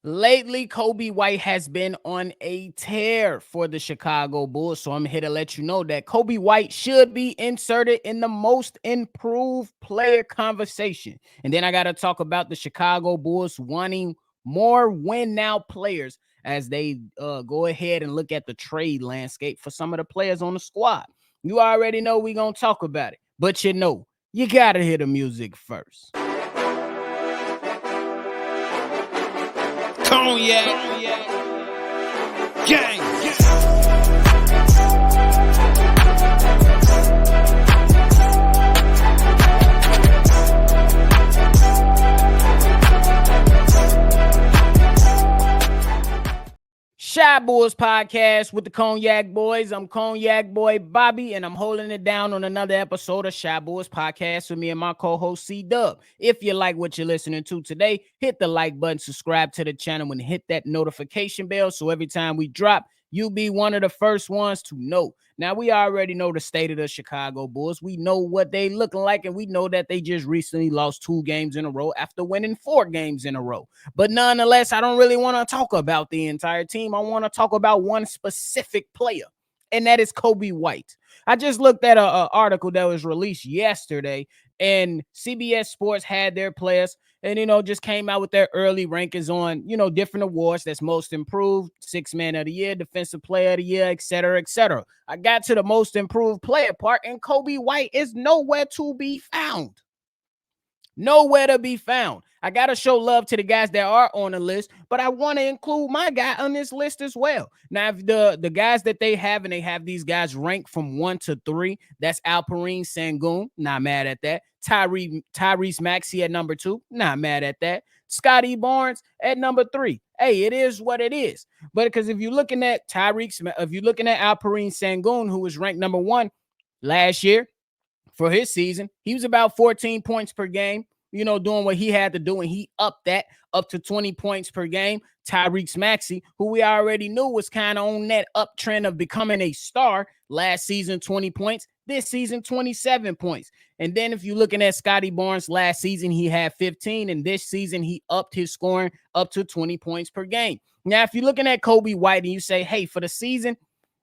Lately, Coby White has been on a tear for the Chicago Bulls. So I'm here to let you know that Coby White should be inserted in the most improved player conversation. And then I got to talk about the Chicago Bulls wanting more win now players as they go ahead and look at the trade landscape for some of the players on the squad. You already know we're going to talk about it, but you got to hear the music first. Cognac, gang. Shy Bulls podcast with the Cognac Boys. I'm Cognac Boy Bobby, and I'm holding it down on another episode of Shy Bulls podcast with me and my co-host C-Dub. If you like what you're listening to today, hit the like button, subscribe to the channel, and hit that notification bell so every time we drop, you'll be one of the first ones to know. Now, we already know the state of the Chicago Bulls. We know what they looking like, and we know that they just recently lost 2 games in a row after winning 4 games in a row. But nonetheless, I don't really want to talk about the entire team. I want to talk about one specific player, and that is Coby White. I just looked at an article that was released yesterday, and CBS Sports had their players and, just came out with their early rankings on, different awards. That's most improved, 6th man of the year, defensive player of the year, et cetera, et cetera. I got to the most improved player part, and Coby White is nowhere to be found. Nowhere to be found. I got to show love to the guys that are on the list, but I want to include my guy on this list as well. Now, if the guys that they have, and they have these guys ranked from 1 to 3, that's Alperen Sengun, not mad at that. Tyrese Maxey at number 2, not mad at that. Scotty Barnes at number 3. Hey, it is what it is. But because if you're looking at Alperen Sengun, who was ranked number 1 last year, for his season, he was about 14 points per game, doing what he had to do, and he upped that up to 20 points per game. Tyrese Maxey, who we already knew was kind of on that uptrend of becoming a star, last season 20 points, this season 27 points. And then if you're looking at Scotty Barnes, last season he had 15, and this season he upped his scoring up to 20 points per game. Now, if you're looking at Coby White and you say, hey, for the season,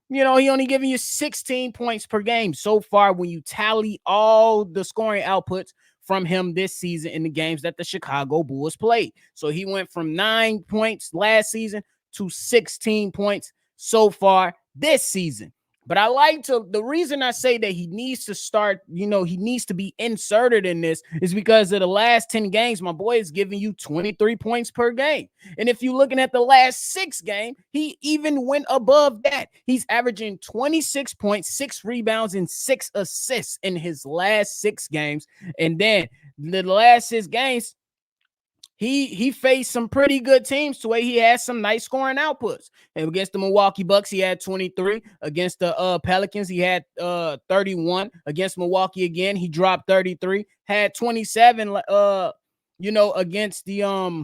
he only giving you 16 points per game so far when you tally all the scoring outputs from him this season in the games that the Chicago Bulls played. So he went from 9 points last season to 16 points so far this season. But the reason I say that he needs to start, he needs to be inserted in this is because of the last 10 games, my boy is giving you 23 points per game. And if you're looking at the last 6 games, he even went above that. He's averaging 26 points, 6 rebounds, and 6 assists in his last 6 games. And then the last 6 games, he faced some pretty good teams to where he had some nice scoring outputs. And against the Milwaukee Bucks, he had 23. Against the Pelicans, he had 31. Against Milwaukee again, he dropped 33. Had 27. Against the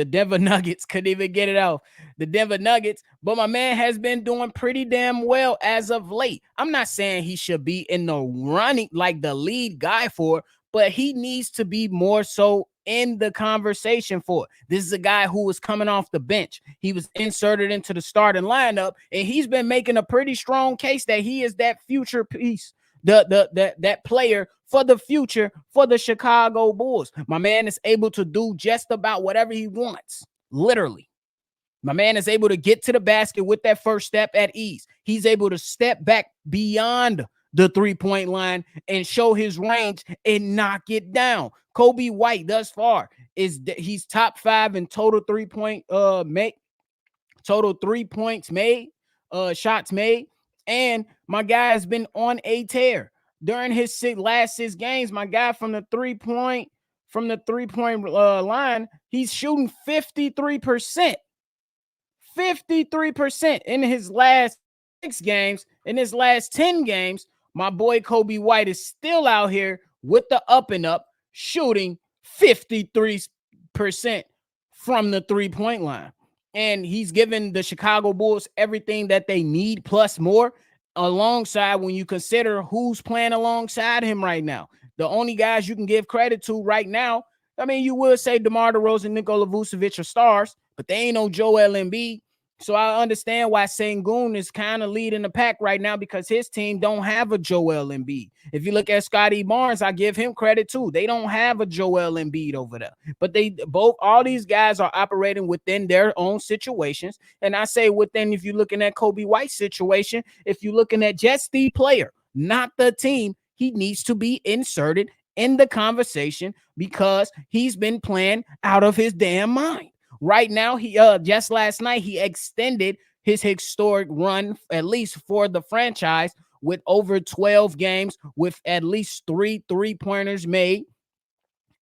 Denver Nuggets. Couldn't even get it out. The Denver Nuggets. But my man has been doing pretty damn well as of late. I'm not saying he should be in the running like the lead guy for it, but he needs to be more so in the conversation for it. This is a guy who was coming off the bench. He was inserted into the starting lineup, and he's been making a pretty strong case that he is that future piece, that player for the future for the Chicago Bulls. My man is able to do just about whatever he wants, literally. My man is able to get to the basket with that first step at ease. He's able to step back beyond the 3-point line and show his range and knock it down. Coby White thus far he's top 5 in total 3-point total 3 points made, shots made, and my guy has been on a tear during his last 6 games. My guy from the 3-point line, he's shooting 53%. 53% in his last 6 games. In his last 10 games, my boy Coby White is still out here with the up and up, shooting 53% from the 3-point line. And he's given the Chicago Bulls everything that they need plus more, alongside when you consider who's playing alongside him right now. The only guys you can give credit to right now I mean, you would say DeMar DeRozan, Nikola Vucevic are stars, but they ain't no Joel Embiid. So I understand why Sengun is kind of leading the pack right now because his team don't have a Joel Embiid. If you look at Scotty Barnes, I give him credit too. They don't have a Joel Embiid over there. But all these guys are operating within their own situations. And I say within, if you're looking at Coby White's situation, if you're looking at just the player, not the team, he needs to be inserted in the conversation because he's been playing out of his damn mind. Right now, he just last night he extended his historic run, at least for the franchise, with over 12 games with at least 3 3-pointers made.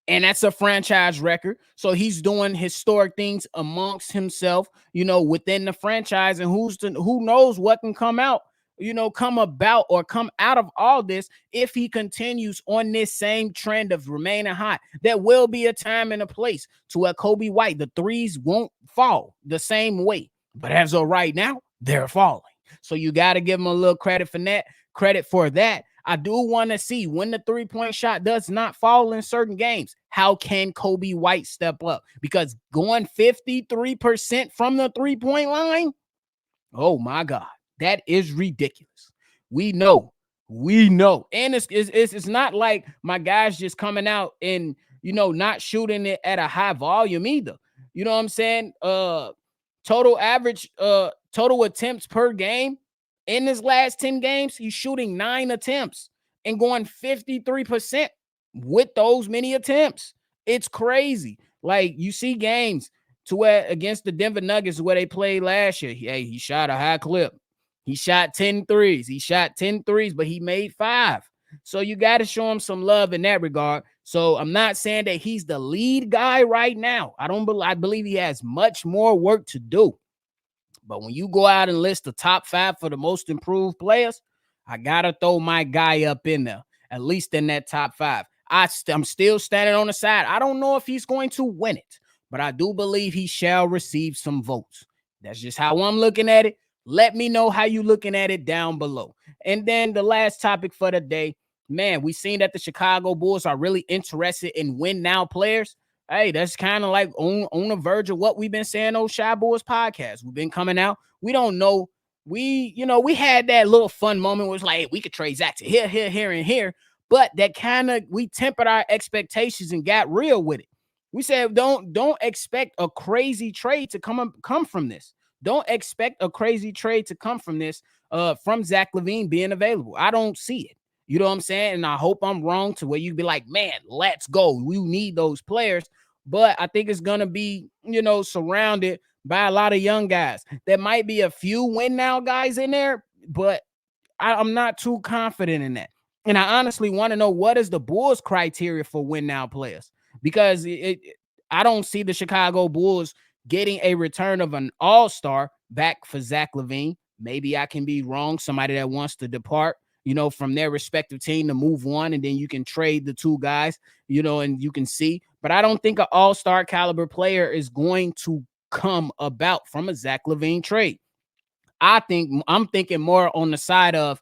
And that's a franchise record. So he's doing historic things amongst himself, within the franchise. And who knows what can come out, come about or come out of all this if he continues on this same trend of remaining hot. There will be a time and a place to where Coby White, the threes won't fall the same way. But as of right now, they're falling. So you got to give him a little credit for that. I do want to see when the 3-point shot does not fall in certain games. How can Coby White step up? Because going 53% from the 3-point line, oh my God, that is ridiculous. We know, and it's not like my guys just coming out and not shooting it at a high volume either. You know what I'm saying? Total attempts per game. In his last 10 games, he's shooting 9 attempts and going 53% with those many attempts. It's crazy. Like, you see games to where against the Denver Nuggets where they played last year. Hey, he shot a high clip. He shot 10 threes. He shot 10 threes, but he made 5. So you got to show him some love in that regard. So I'm not saying that he's the lead guy right now. I believe he has much more work to do. But when you go out and list the top 5 for the most improved players, I got to throw my guy up in there, at least in that top 5. I'm still standing on the side. I don't know if he's going to win it, but I do believe he shall receive some votes. That's just how I'm looking at it. Let me know how you looking at it down below. And then the last topic for the day, man, we seen that the Chicago Bulls are really interested in win now players. Hey, that's kind of like on the verge of what we've been saying on Shy Boys podcast. We've been coming out. We don't know. We had that little fun moment where it's like, hey, we could trade Zach to here, and here. But that kind of, we tempered our expectations and got real with it. We said, don't expect a crazy trade to come from this. Don't expect a crazy trade to come from this, from Zach LaVine being available. I don't see it. You know what I'm saying? And I hope I'm wrong to where you'd be like, man, let's go. We need those players. But I think it's going to be, surrounded by a lot of young guys. There might be a few win now guys in there, but I'm not too confident in that. And I honestly want to know, what is the Bulls' criteria for win now players? Because I don't see the Chicago Bulls getting a return of an all-star back for Zach LaVine. Maybe I can be wrong. Somebody that wants to depart, from their respective team to move on, and then you can trade the two guys, and you can see. But I don't think an all-star caliber player is going to come about from a Zach LaVine trade. I'm thinking more on the side of,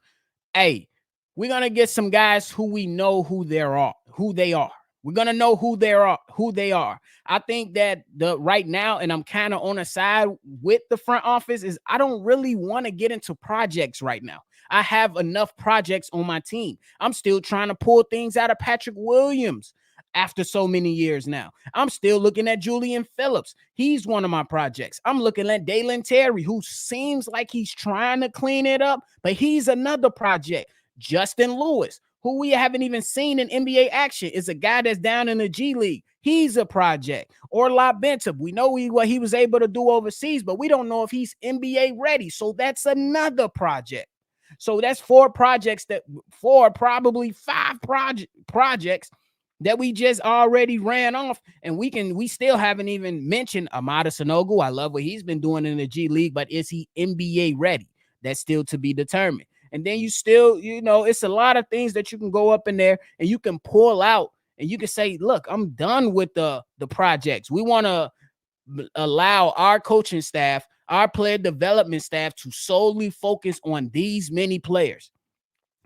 hey, we're going to get some guys who we know who they are. We're going to know who they are. I think that right now, and I'm kind of on the side with the front office, is I don't really want to get into projects right now. I have enough projects on my team. I'm still trying to pull things out of Patrick Williams after so many years now. I'm still looking at Julian Phillips. He's one of my projects. I'm looking at Dalen Terry, who seems like he's trying to clean it up, but he's another project. Justin Lewis, who we haven't even seen in NBA action, is a guy that's down in the G League. He's a project. Orla Bentub, we know what he was able to do overseas, but we don't know if he's NBA ready. So that's another project. So that's 4 projects, probably 5 projects that we just already ran off, and we still haven't even mentioned Amada Sanogo. I love what he's been doing in the G League, but is he NBA ready? That's still to be determined. And then you still, it's a lot of things that you can go up in there and you can pull out and you can say, look, I'm done with the projects. We want to allow our coaching staff, our player development staff, to solely focus on these many players.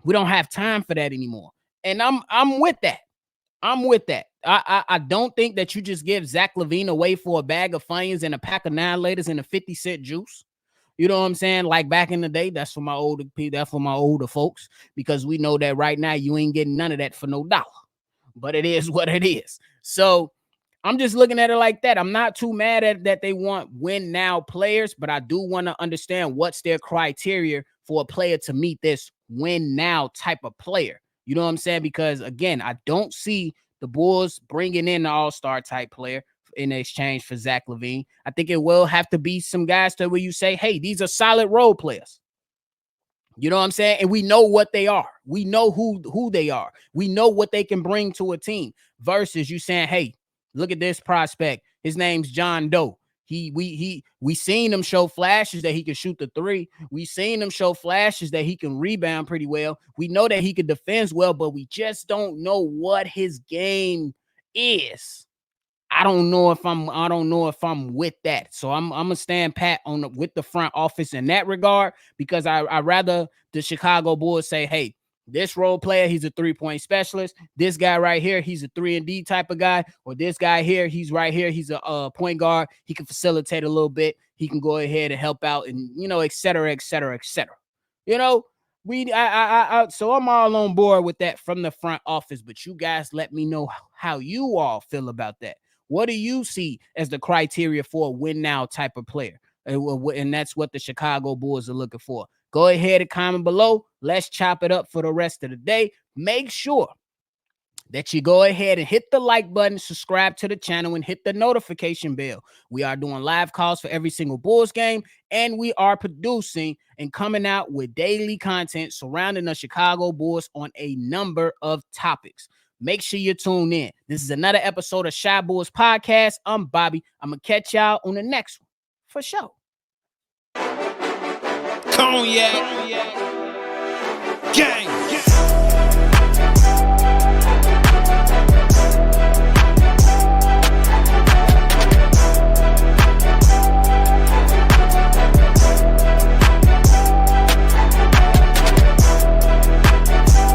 We don't have time for that anymore. And I'm with that. I don't think that you just give Zach LaVine away for a bag of Funyuns and a pack of 9-laters and a 50-cent juice. You know what I'm saying? Like back in the day, that's for my older folks, because we know that right now you ain't getting none of that for no dollar. But it is what it is. So I'm just looking at it like that. I'm not too mad at that they want win now players, but I do want to understand what's their criteria for a player to meet this win now type of player. You know what I'm saying? Because again, I don't see the Bulls bringing in the all-star type player in exchange for Zach LaVine. I think it will have to be some guys to where you say, hey, these are solid role players. You know what I'm saying? And we know what they are. We know who they are. We know what they can bring to a team versus you saying, hey, look at this prospect. His name's John Doe. We seen him show flashes that he can shoot the three. We seen him show flashes that he can rebound pretty well. We know that he can defend well, but we just don't know what his game is. I don't know if I'm with that. So I'm gonna stand pat with the front office in that regard, because I rather the Chicago Bulls say, hey, this role player, he's a 3-point specialist. This guy right here, he's a 3-and-D type of guy. Or this guy here, he's right here, he's a point guard. He can facilitate a little bit. He can go ahead and help out, and et cetera, et cetera, et cetera. So I'm all on board with that from the front office. But you guys let me know how you all feel about that. What do you see as the criteria for a win now type of player? And that's what the Chicago Bulls are looking for. Go ahead and comment below. Let's chop it up for the rest of the day. Make sure that you go ahead and hit the like button, subscribe to the channel, and hit the notification bell. We are doing live calls for every single Bulls game, and we are producing and coming out with daily content surrounding the Chicago Bulls on a number of topics. Make sure you tune in. This is another episode of Shy Bulls Podcast. I'm Bobby. I'm going to catch y'all on the next one for sure. Cognac. Gang.